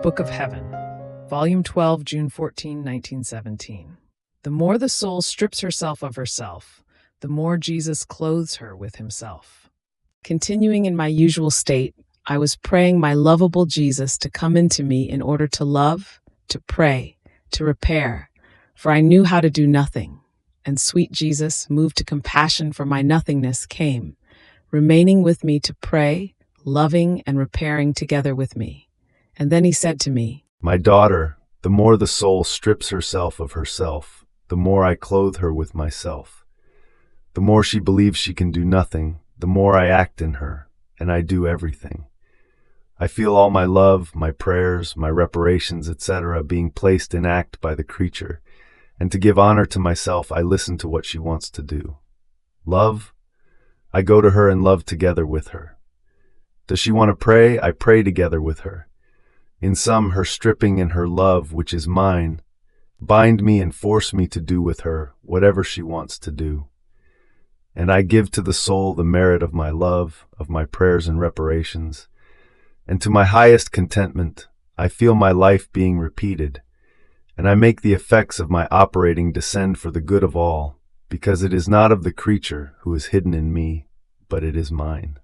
Book of Heaven, Volume 12, June 14, 1917. The more the soul strips herself of herself, the more Jesus clothes her with himself. Continuing in my usual state, I was praying my lovable Jesus to come into me in order to love, to pray, to repair, for I knew how to do nothing. And sweet Jesus, moved to compassion for my nothingness, came, remaining with me to pray, loving and repairing together with me. And then he said to me, "My daughter, the more the soul strips herself of herself, the more I clothe her with myself. The more she believes she can do nothing, the more I act in her, and I do everything. I feel all my love, my prayers, my reparations, etc. being placed in act by the creature, and to give honor to myself, I listen to what she wants to do. Love? I go to her and love together with her. Does she want to pray? I pray together with her. In sum, her stripping and her love, which is mine, bind me and force me to do with her whatever she wants to do. And I give to the soul the merit of my love, of my prayers and reparations. And to my highest contentment, I feel my life being repeated, and I make the effects of my operating descend for the good of all, because it is not of the creature who is hidden in me, but it is mine."